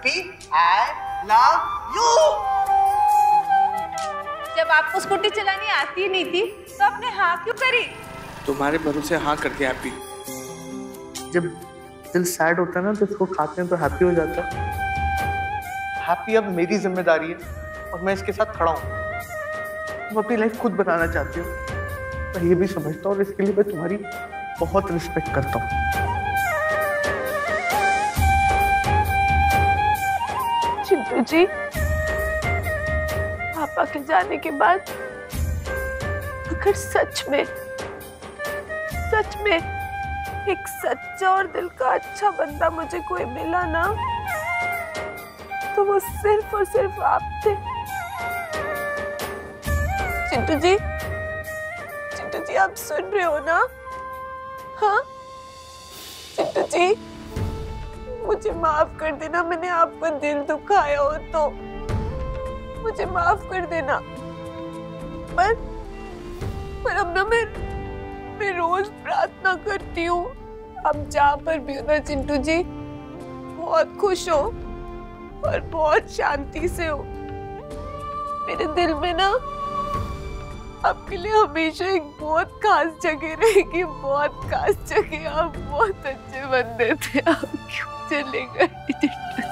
Happy I love you. जब आपको scooty चलानी आती नहीं थी तो आपने हाँ क्यों करी? तुम्हारे भरोसे हाँ करके हैप्पी। जब दिल सैड होता है ना तो इसको खाते हैं तो हैप्पी हो जाता है। हैप्पी अब मेरी जिम्मेदारी है और मैं इसके साथ खड़ा हूँ। मैं अपनी लाइफ खुद बनाना चाहती हूँ, मैं ये भी समझता हूँ और इसके लिए मैं तुम्हारी बहुत रिस्पेक्ट करता हूँ। चिंटू जी, पापा के जाने के बाद अगर सच में एक सच्चा और दिल का अच्छा बंदा मुझे कोई मिला ना तो वो सिर्फ और सिर्फ आप थे। चिंटू जी आप सुन रहे हो ना? हाँ चिंटू जी, मुझे माफ कर देना, मैंने आपका दिल दुखाया हो तो मुझे माफ कर देना। पर अब ना मैं रोज प्रार्थना करती हूँ, अब जहाँ पर भी हो ना चिंटू जी, बहुत खुश हो और बहुत शांति से हो। मेरे दिल में ना आपके लिए हमेशा एक बहुत खास जगह रहेगी, बहुत खास जगह। आप बहुत अच्छे बंदे थे, आप क्यों चले गए चिंटू जी?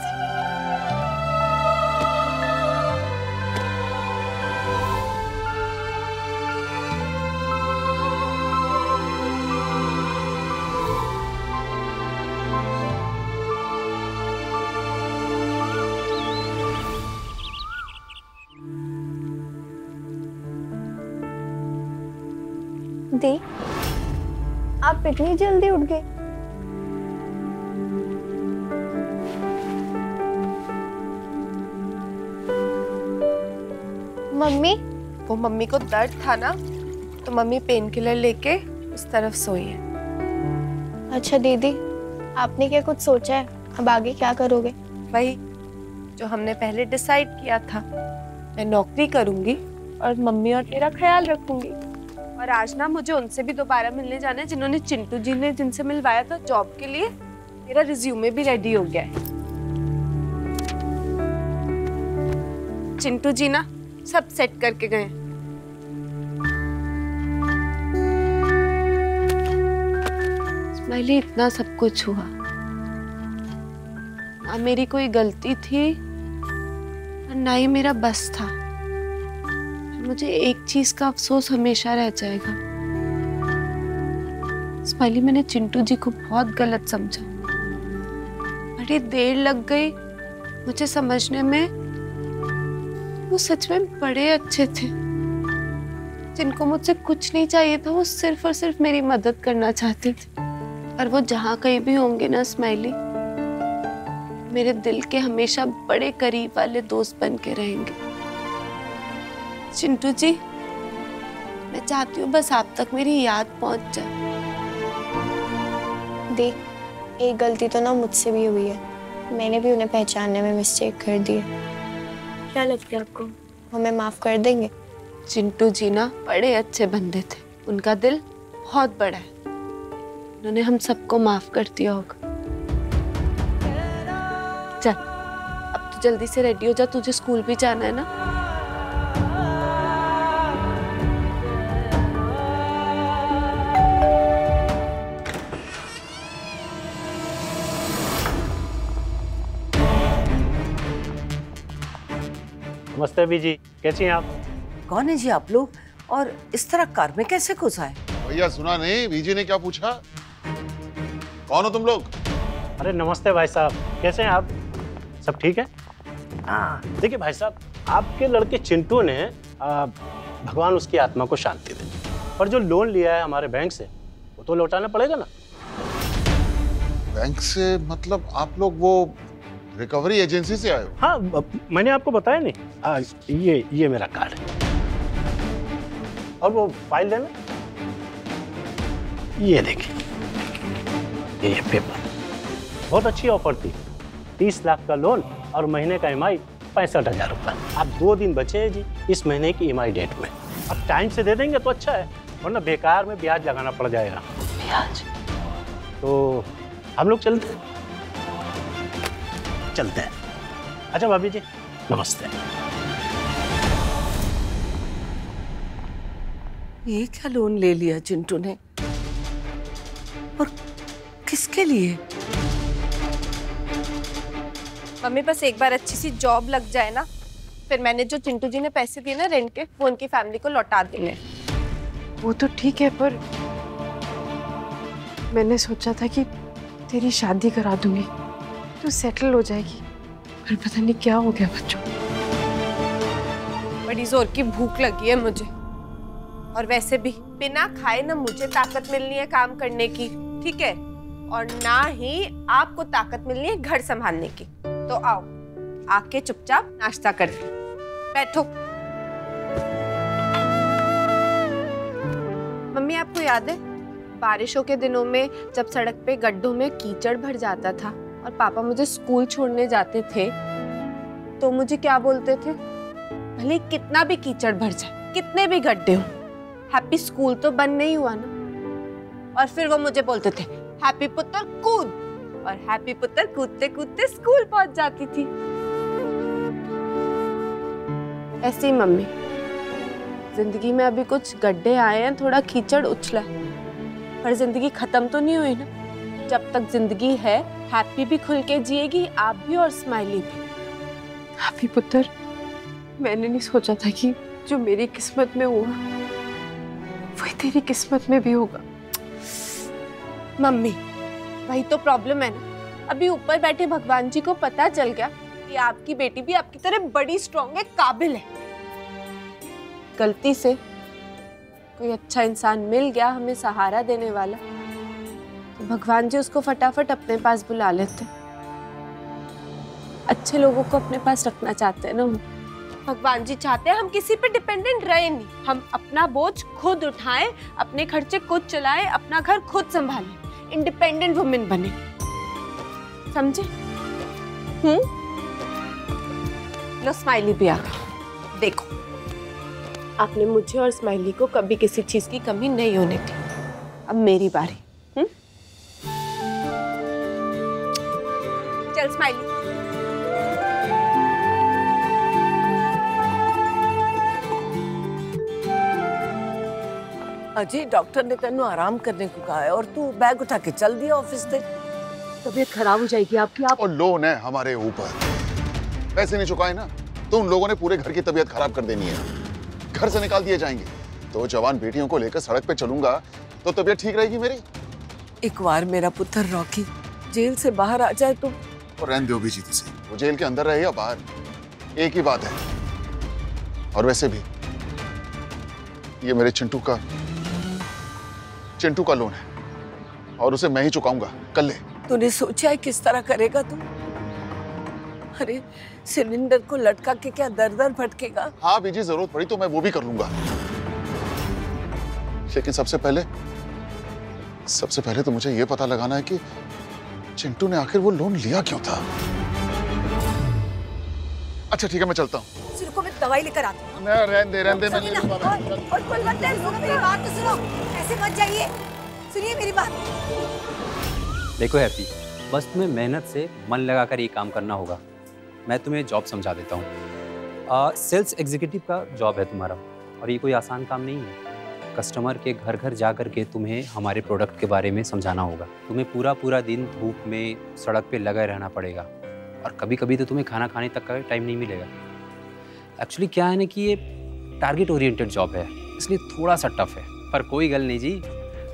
दी, आप इतनी जल्दी उठ गए? मम्मी? वो मम्मी को दर्द था ना तो मम्मी पेन किलर लेके उस तरफ सोई है। अच्छा दीदी, आपने क्या कुछ सोचा है? अब आगे क्या करोगे? वही जो हमने पहले डिसाइड किया था, मैं नौकरी करूंगी और मम्मी और तेरा ख्याल रखूंगी। और आज ना मुझे उनसे भी दोबारा मिलने जाना है जिन्होंने चिंटू जी ने जिनसे मिलवाया था जॉब के लिए। मेरा रिज्यूमे भी रेडी हो गया है। चिंटू जी ना सब सेट करके गए। स्माइली, इतना सब कुछ हुआ ना मेरी कोई गलती थी और ना ही मेरा बस था। मुझे एक चीज का अफसोस हमेशा रह जाएगा, स्माइली, मैंने चिंटू जी को बहुत गलत समझा। बड़ी देर लग गई मुझे समझने में। वो सच में बड़े अच्छे थे, जिनको मुझसे कुछ नहीं चाहिए था, वो सिर्फ और सिर्फ मेरी मदद करना चाहते थे। और वो जहाँ कहीं भी होंगे ना स्माइली, मेरे दिल के हमेशा बड़े करीब वाले दोस्त बन के रहेंगे। चिंटू जी, मैं चाहती हूँ बस आप तक मेरी याद पहुँच जाए। देख, एक गलती तो ना मुझसे भी हुई है, मैंने भी उन्हें पहचानने में मिस्टेक कर दी है। क्या लगता है आपको, हमें माफ कर देंगे? चिंटू जी ना बड़े अच्छे बंदे थे, उनका दिल बहुत बड़ा है, उन्होंने हम सबको माफ कर दिया होगा। चल अब तो जल्दी से रेडी हो जा, तुझे स्कूल भी जाना है ना। नमस्ते बीजी, कैसी हैं आप? कौन है जी आप लोग और इस तरह कार में कैसे घुस आए? भैया सुना नहीं, बीजी ने क्या पूछा? कौन हो तुम लोग? अरे नमस्ते भाई साहब, कैसे हैं आप? सब ठीक है? हाँ देखिए भाई साहब, आपके लड़के चिंटू ने भगवान उसकी आत्मा को शांति दे, पर जो लोन लिया है हमारे बैंक से वो तो लौटाना पड़ेगा ना। बैंक से मतलब आप लोग वो रिकवरी एजेंसी से आए हो? हाँ मैंने आपको बताया नहीं। ये मेरा कार्ड है और वो फाइल देना, ये देखिए ये पेपर। बहुत अच्छी ऑफर थी, 30 लाख का लोन और महीने का EMI 65,000 रुपये। आप 2 दिन बचे हैं जी इस महीने की EMI डेट में, अब टाइम से दे देंगे तो अच्छा है, वरना बेकार में ब्याज लगाना पड़ जाएगा। ब्याज? तो हम लोग चलते हैं। अच्छा भाभी जी, नमस्ते। ये क्या लोन ले लिया चिंटू ने, और किसके लिए? मम्मी बस एक बार अच्छी सी जॉब लग जाए ना, फिर मैंने जो चिंटू जी ने पैसे दिए ना रेंट के, वो उनकी फैमिली को लौटा देंगे। वो तो ठीक है, पर मैंने सोचा था कि तेरी शादी करा दूंगी तो सेटल हो जाएगी, पर पता नहीं क्या हो गया बच्चों। बड़ी जोर की भूख लगी है मुझे, और वैसे भी बिना खाए ना मुझे ताकत मिलनी है काम करने की, ठीक है, और ना ही आपको ताकत मिलनी है घर संभालने की। तो आओ, आके चुपचाप नाश्ता कर लो, बैठो। मम्मी आपको याद है बारिशों के दिनों में जब सड़क पे गड्ढों में कीचड़ भर जाता था और पापा मुझे स्कूल छोड़ने जाते थे तो मुझे क्या बोलते थे? भले कितना भी कीचड़ भर जाए, कितने भी गड्ढे हो, हैप्पी स्कूल तो बंद नहीं हुआ ना। और फिर वो मुझे बोलते थे हैप्पी पुत्र कूद, और हैप्पी पुत्र कूदते कूदते स्कूल पहुंच जाती थी। ऐसे ही मम्मी, जिंदगी में अभी कुछ गड्ढे आए हैं, थोड़ा कीचड़ उछला है, पर जिंदगी खत्म तो नहीं हुई ना। जब तक जिंदगी है, हैप्पी भी खुल के जिएगी, आप भी और स्माइली भी। हैप्पी पुत्र, मैंने नहीं सोचा था कि जो मेरी किस्मत में हुआ वही तेरी किस्मत में भी होगा। मम्मी वही तो प्रॉब्लम है ना, अभी ऊपर बैठे भगवान जी को पता चल गया कि आपकी बेटी भी आपकी तरह बड़ी स्ट्रांग है, काबिल है। गलती से कोई अच्छा इंसान मिल गया हमें सहारा देने वाला, तो भगवान जी उसको फटाफट अपने पास बुला लेते। अच्छे लोगों को अपने पास रखना चाहते हैं ना भगवान जी, चाहते हैं हम किसी पे डिपेंडेंट रहे नहीं, हम अपना बोझ खुद उठाएं, अपने खर्चे खुद चलाएं, अपना घर खुद संभालें, इंडिपेंडेंट वुमेन बने, समझे? लो स्माइली भी आ गई। देखो, आपने मुझे और स्माइली को कभी किसी चीज की कमी नहीं होने दी। अब मेरी बारी। चल स्माइली। अजय, डॉक्टर ने तेनू आराम करने को कहा है और तू बैग उठा के चल दिया ऑफिस से। तबीयत खराब हो जाएगी आपकी। आप और लोन है हमारे ऊपर, पैसे नहीं चुकाए ना तो उन लोगों ने पूरे घर की तबीयत खराब कर देनी है, घर से निकाल दिए जाएंगे। तो जवान बेटियों को लेकर सड़क पे चलूंगा तो तबीयत ठीक रहेगी मेरी। एक बार मेरा पुत्र रॉकी जेल से बाहर आ जाए तो। और रहने दो भी जीती से, वो जेल के अंदर रहे या बाहर, एक ही बात है। और वैसे भी ये मेरे चिंटू का लोन है और उसे मैं ही चुकाऊंगा। कल ले। तूने सोचा है किस तरह करेगा तू? अरे सिलेंडर को लटका के क्या दर दर भटकेगा? हाँ बीजी, जरूरत पड़ी तो मैं वो भी कर लूंगा, लेकिन सबसे पहले तो मुझे ये पता लगाना है कि चिंटू ने आखिर वो लोन लिया क्यों था। अच्छा ठीक है, मैं चलता हूँ। सिर को मैं दवाई लेकर आती हूँ। रहने दे मैं ले लूंगा। और कोई मत है, मेरी बात तो सुनो, ऐसे मत जाइए, सुनिए मेरी बात। देखो हैप्पी, बस तुम्हें मेहनत से मन लगाकर ये काम करना होगा। मैं तुम्हें जॉब समझा देता हूँ। सेल्स एग्जीक्यूटिव का जॉब है तुम्हारा, और ये कोई आसान काम नहीं है। कस्टमर के घर घर जा कर के तुम्हें हमारे प्रोडक्ट के बारे में समझाना होगा। तुम्हें पूरा दिन धूप में सड़क पे लगा रहना पड़ेगा, और कभी कभी तो तुम्हें खाना खाने तक का टाइम नहीं मिलेगा। एक्चुअली क्या है ना कि ये टारगेट ओरिएंटेड जॉब है, इसलिए थोड़ा सा टफ है, पर कोई गल नहीं जी।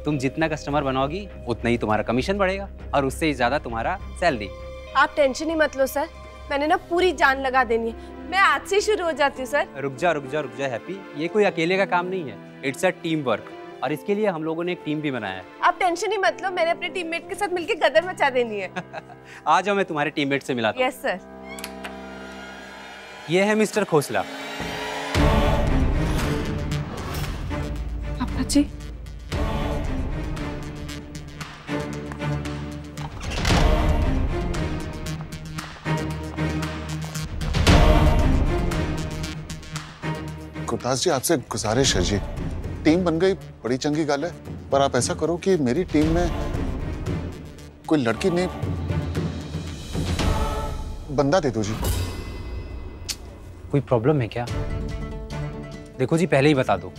तुम जितना कस्टमर बनाओगी उतना ही तुम्हारा कमीशन बढ़ेगा, और उससे ही ज़्यादा तुम्हारा सैलरी। आप टेंशन ही मत लो सर, मैंने ना पूरी जान लगा देनी है। मैं आज से शुरू हो जाती हूँ सर। रुक जा हैप्पी, ये कोई अकेले का काम नहीं है, इट्स अ टीम वर्क, और इसके लिए हम लोगों ने एक टीम भी बनाया है। आप टेंशन ही मत लो, मैंने अपने टीममेट के साथ मिलकर गदर मचा देनी है। आ जाओ, मैं तुम्हारे टीममेट से मिलाता हूँ। Yes sir. ये है मिस्टर खोसला। पापा जी, गुरदास जी, आपसे गुजारिश है जी, टीम बन गई बड़ी चंगी गल है, पर आप ऐसा करो कि मेरी टीम में कोई लड़की नहीं, बंदा दे दो जी। कोई प्रॉब्लम है क्या? देखो जी, पहले ही बता दो।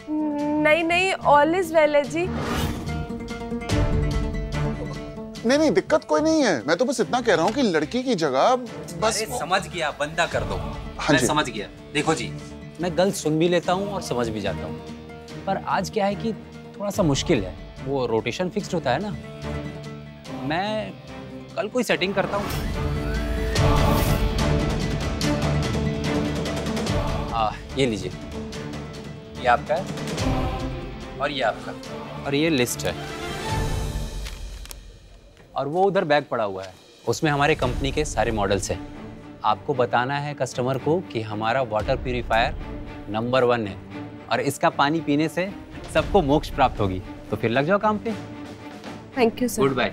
नहीं नहीं, ऑल इज वेल है जी। नहीं नहीं, दिक्कत कोई नहीं है। मैं तो बस इतना कह रहा हूँ कि लड़की की जगह बस। अरे समझ गया, बंदा कर दो। हाँ मैं जी। समझ गया। देखो जी, मैं गलत सुन भी लेता हूँ और समझ भी जाता हूँ, पर आज क्या है कि थोड़ा सा मुश्किल है। वो रोटेशन फिक्स्ड होता है ना, मैं कल कोई सेटिंग करता हूँ। ये लीजिए, ये आपका है और ये आपका, और ये लिस्ट है, और वो उधर बैग पड़ा हुआ है, उसमें हमारे कंपनी के सारे मॉडल्स हैं। आपको बताना है कस्टमर को कि हमारा वाटर प्यूरिफायर नंबर 1 है और इसका पानी पीने से सबको मोक्ष प्राप्त होगी। तो फिर लग जाओ काम पे। Thank you sir. Good bye.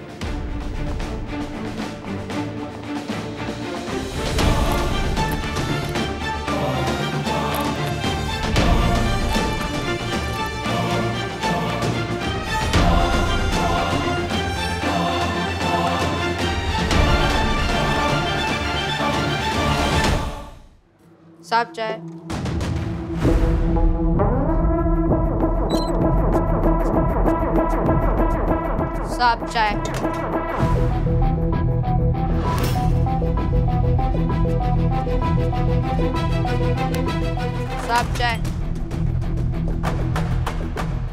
साहब चाय। साहब चाय। साहब चाय।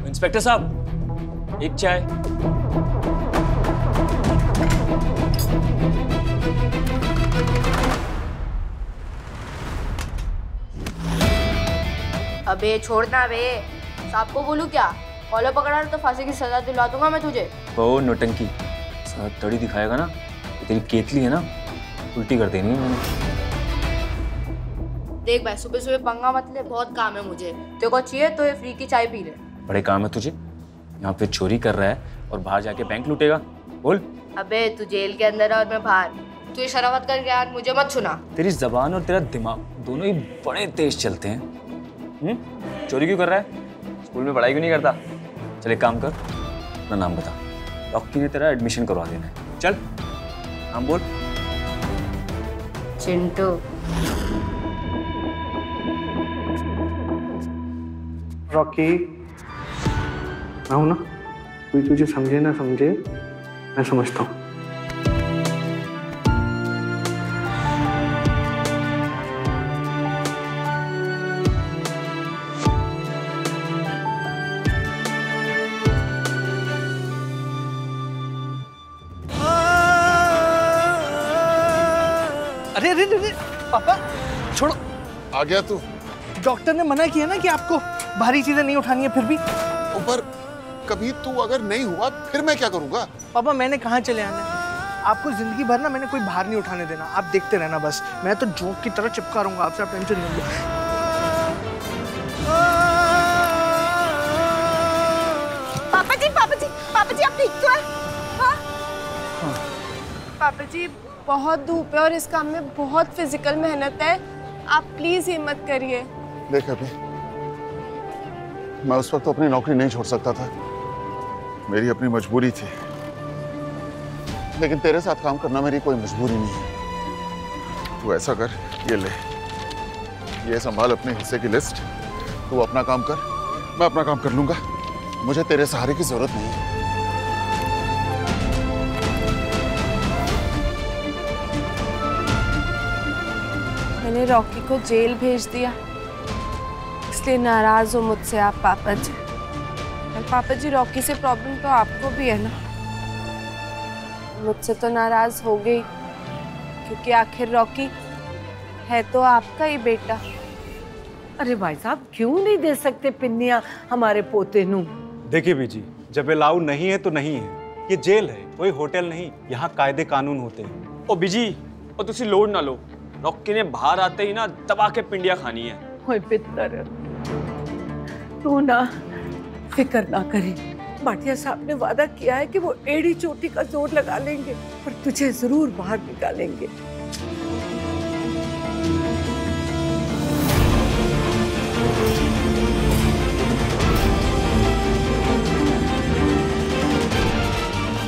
इंस्पेक्टर साहब, एक चाय। अबे छोड़ना बे, साहब को बोलूं क्या? कॉलर पकड़ा तो फांसी की सजा दिला दूंगा मैं तुझे। वो नौटंकी साहब तड़ी दिखाएगा ना, तेरी केतली है ना, उल्टी कर देनी है मैंने। देख भाई, सुबह सुबह पंगा मत ले, बहुत काम है मुझे। तेरे को चाहिए तो ये फ्री की चाय पी ले। बड़े काम है तुझे, यहाँ पे चोरी कर रहा है और बाहर जाके बैंक लूटेगा। बोल। अबे तू जेल के अंदर है और मैं बाहर। तू ये शरारत करके यार मुझे मत सुना। तेरी जबान और तेरा दिमाग दोनों ही बड़े तेज चलते हैं। चोरी क्यों कर रहा है? स्कूल में पढ़ाई क्यों नहीं करता? चल एक काम कर, अपना नाम बता, रॉकी ने तेरा एडमिशन करवा देना है। चल नाम बोल। चिंटू। रॉकी, मैं हूं ना, कोई तुझे समझे ना समझे, मैं समझता हूँ। अरे अरे अरे पापा छोड़ो। आ गया तू? डॉक्टर ने मना किया ना कि आपको भारी चीजें नहीं उठानी है। फिर भी ऊपर कभी तू अगर नहीं हुआ फिर मैं क्या करूंगा? पापा मैंने कहाँ चले आना है? आपको जिंदगी भर ना मैंने कोई भार नहीं उठाने देना। आप देखते रहना बस। मैं तो जोक की तरह चिपका रहूंगा आपसे, आप टेंशन नहीं लो। पापा जी आप ठीक तो है? हाँ? पापा जी बहुत धूप है और इस काम में बहुत फिजिकल मेहनत है, आप प्लीज हिम्मत करिए। देख अभी, मैं उस वक्त तो अपनी नौकरी नहीं छोड़ सकता था, मेरी अपनी मजबूरी थी, लेकिन तेरे साथ काम करना मेरी कोई मजबूरी नहीं है। तू ऐसा कर, ये ले, ये संभाल अपने हिस्से की लिस्ट। तू अपना काम कर, मैं अपना काम कर लूंगा। मुझे तेरे सहारे की जरूरत नहीं है। मैंने रॉकी को जेल भेज दिया, इसलिए नाराज हो मुझसे आप पापा जी। और पापा जी रॉकी से प्रॉब्लम तो आपको भी है ना, मुझसे तो नाराज हो गई, क्योंकि आखिर रॉकी है तो आपका ही बेटा। अरे भाई साहब क्यों नहीं दे सकते पिन्निया हमारे पोते नू? देखिए बीजी, जब अलाउ नहीं है तो नहीं है। ये जेल है, कोई होटल नहीं। यहाँ कायदे कानून होते हैं। ओ बीजी, और तुसी लोड ना लो, रॉकी ने बाहर आते ही ना दबा के पिंडिया खानी है। ओए पितर, तू ना फिक्र ना करी। भाटिया साहब ने वादा किया है कि वो एड़ी चोटी का जोर लगा लेंगे और तुझे जरूर बाहर निकालेंगे।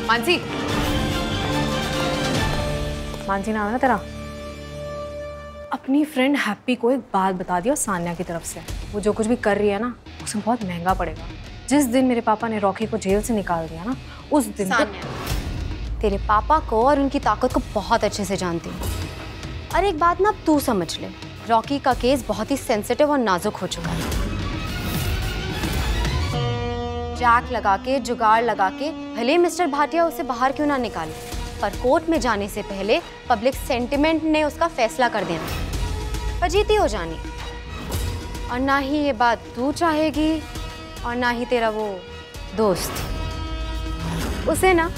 मानसी, मानसी नाम है ना तेरा? अपनी फ्रेंड हैप्पी को एक बात बता दिया सान्या की तरफ से। वो जो कुछ भी कर रही है ना, उसे बहुत महंगा पड़ेगा। जिस दिन मेरे पापा ने रॉकी को जेल से निकाल दिया ना, उस दिन तेरे पापा को और उनकी ताकत को बहुत अच्छे से जानती हूँ। और एक बात ना तू समझ ले, रॉकी का केस बहुत ही सेंसिटिव और नाजुक हो चुका है। जैक लगा के, जुगाड़ लगा के, भले मिस्टर भाटिया उसे बाहर क्यों ना निकाले, पर कोर्ट में जाने से पहले पब्लिक सेंटिमेंट ने उसका फैसला कर देना, फजीती हो जानी। और ना ही ये बात तू चाहेगी और ना ही तेरा वो दोस्त। उसे ना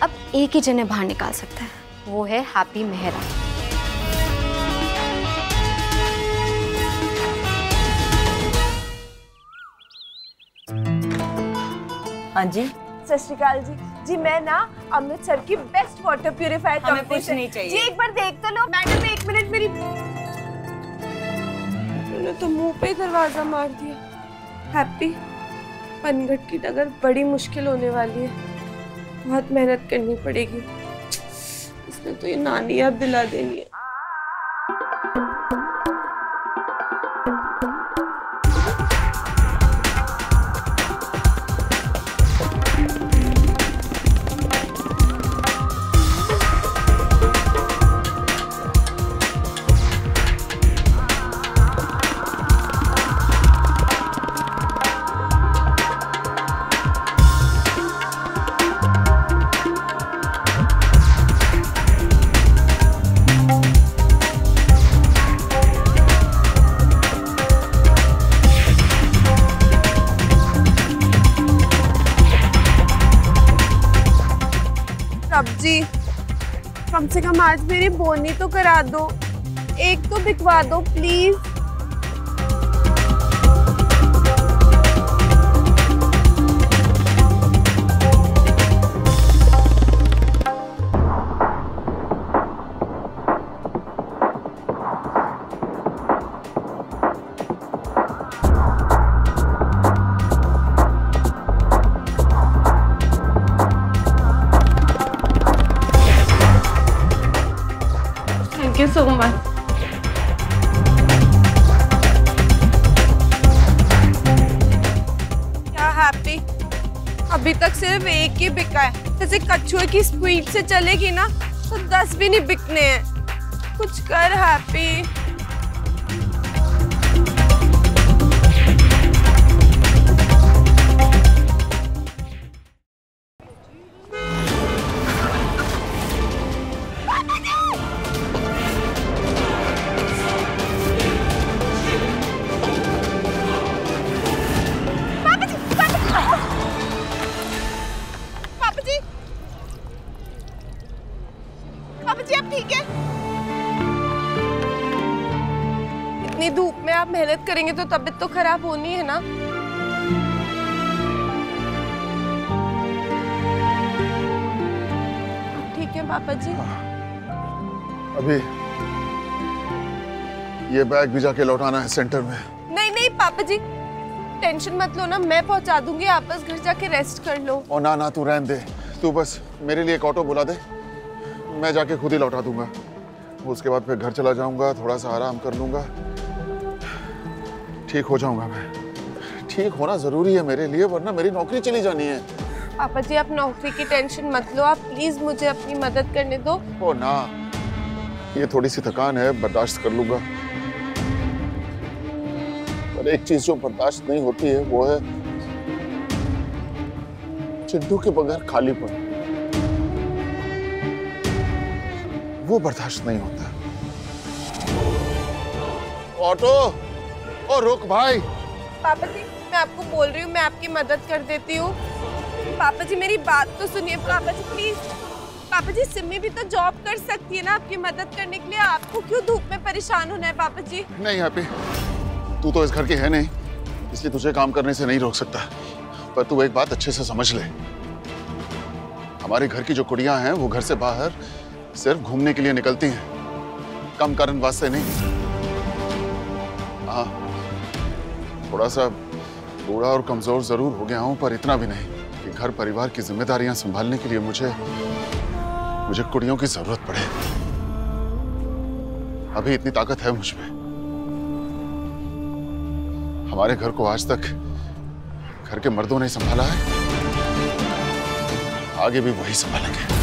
अब एक ही जने बाहर निकाल सकता है, वो है हैप्पी मेहरा। हाँ जी, सत श्री अकाल जी। जी मैं ना अमृतसर की बेस्ट वाटर प्यूरिफायर कुछ नहीं चाहिए। जी एक बार देख तो लो। मैडम एक मिनट, मेरी तूने तो मुंह पे दरवाजा मार दिया। हैप्पी, पनघट की डगर बड़ी मुश्किल होने वाली है, बहुत मेहनत करनी पड़ेगी। इसने तो ये नानी याद दिला देनी है। जी कम से कम आज मेरी बोनी तो करा दो, एक तो बिकवा दो please. Thank you so much. क्या हैप्पी, अभी तक सिर्फ एक ही बिका है। जैसे कछुए की स्पीड से चलेगी ना तो 10 भी नहीं बिकने हैं। कुछ कर हैप्पी। इतनी धूप में आप मेहनत करेंगे तो तबीयत तो खराब होनी है ना। ठीक है पापा जी। अभी ये बैग भी जाके लौटाना है सेंटर में। नहीं नहीं पापा जी, टेंशन मत लो ना, मैं पहुंचा दूंगी। आप बस घर जाके रेस्ट कर लो। ओ ना ना, तू रहने दे। तू बस मेरे लिए एक ऑटो बुला दे, मैं जाके खुद ही लौटा दूंगा। उसके बाद फिर घर चला जाऊंगा, थोड़ा सा आराम कर लूंगा, ठीक हो जाऊंगा मैं। ठीक होना जरूरी है मेरे लिए, वरना मेरी नौकरी चली जानी है। पापा जी आप नौकरी की टेंशन मत लो, आप प्लीज मुझे अपनी मदद करने दो। ओ ना, ये थोड़ी सी थकान है, बर्दाश्त कर लूंगा। पर एक चीज जो बर्दाश्त नहीं होती है वो है चिंटू के बगैर खालीपन। वो बर्दाश्त नहीं होता। ऑटो, ओ रुक भाई। पापा जी मैं आपको बोल रही हूँ, मैं आपकी मदद कर देती हूँ। पापा जी मेरी बात तो सुनिए पापा जी प्लीज। पापा जी सिमी भी तो जॉब कर सकती है ना आपकी मदद करने के लिए, आपको क्यों धूप में परेशान होना है पापा जी? नहीं हैप्पी, तू तो इस घर की है नहीं, इसलिए तुझे काम करने से नहीं रोक सकता। पर तू एक बात अच्छे से समझ ले, हमारे घर की जो कुड़ियां हैं वो घर से बाहर सिर्फ घूमने के लिए निकलती हैं, कम कारण वास्ते नहीं। हाँ, थोड़ा सा बूढ़ा और कमजोर जरूर हो गया हूं, पर इतना भी नहीं कि घर परिवार की जिम्मेदारियां संभालने के लिए मुझे कुड़ियों की जरूरत पड़े। अभी इतनी ताकत है मुझ में। हमारे घर को आज तक घर के मर्दों ने संभाला है, आगे भी वही संभालेंगे।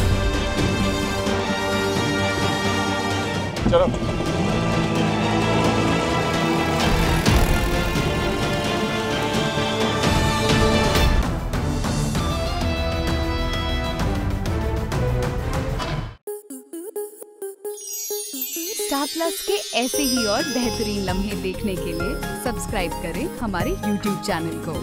चलो। स्टार प्लस के ऐसे ही और बेहतरीन लम्हे देखने के लिए सब्सक्राइब करें हमारे YouTube चैनल को।